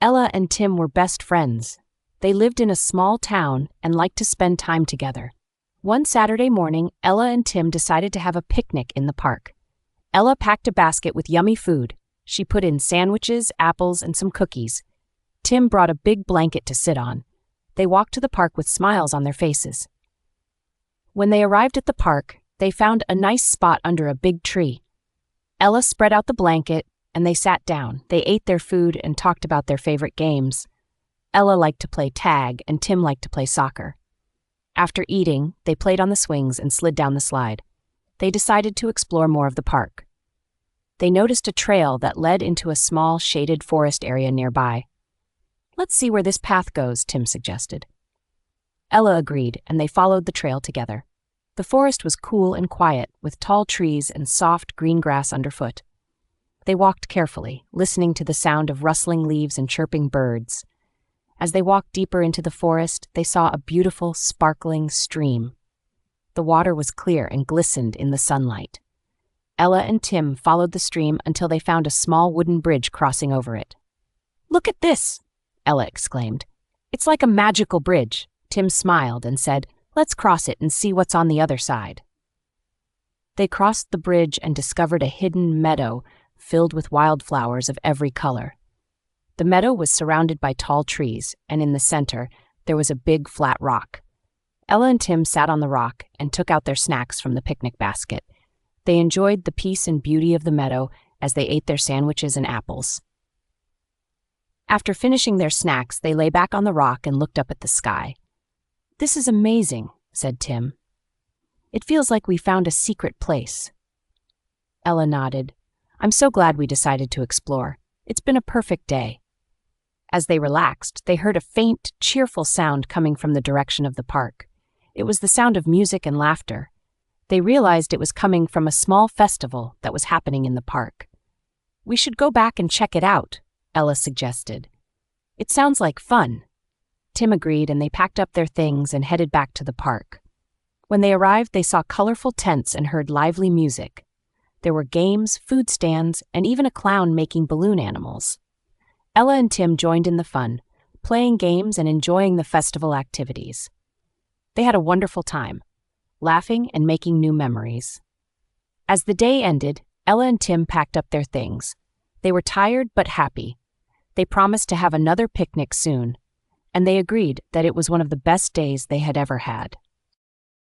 Ella and Tim were best friends. They lived in a small town and liked to spend time together. One Saturday morning, Ella and Tim decided to have a picnic in the park. Ella packed a basket with yummy food. She put in sandwiches, apples, and some cookies. Tim brought a big blanket to sit on. They walked to the park with smiles on their faces. When they arrived at the park, they found a nice spot under a big tree. Ella spread out the blanket, and they sat down. They ate their food and talked about their favorite games. Ella liked to play tag, and Tim liked to play soccer. After eating, they played on the swings and slid down the slide. They decided to explore more of the park. They noticed a trail that led into a small, shaded forest area nearby. "Let's see where this path goes," Tim suggested. Ella agreed, and they followed the trail together. The forest was cool and quiet, with tall trees and soft green grass underfoot. They walked carefully, listening to the sound of rustling leaves and chirping birds. As they walked deeper into the forest, they saw a beautiful, sparkling stream. The water was clear and glistened in the sunlight. Ella and Tim followed the stream until they found a small wooden bridge crossing over it. "Look at this!" Ella exclaimed. "It's like a magical bridge." Tim smiled and said, "Let's cross it and see what's on the other side." They crossed the bridge and discovered a hidden meadow filled with wildflowers of every color. The meadow was surrounded by tall trees, and in the center, there was a big flat rock. Ella and Tim sat on the rock and took out their snacks from the picnic basket. They enjoyed the peace and beauty of the meadow as they ate their sandwiches and apples. After finishing their snacks, they lay back on the rock and looked up at the sky. "This is amazing," said Tim. "It feels like we found a secret place." Ella nodded. "I'm so glad we decided to explore. It's been a perfect day." As they relaxed, they heard a faint, cheerful sound coming from the direction of the park. It was the sound of music and laughter. They realized it was coming from a small festival that was happening in the park. "We should go back and check it out," Ella suggested. "It sounds like fun." Tim agreed, and they packed up their things and headed back to the park. When they arrived, they saw colorful tents and heard lively music. There were games, food stands, and even a clown making balloon animals. Ella and Tim joined in the fun, playing games and enjoying the festival activities. They had a wonderful time, laughing and making new memories. As the day ended, Ella and Tim packed up their things. They were tired but happy. They promised to have another picnic soon, and they agreed that it was one of the best days they had ever had.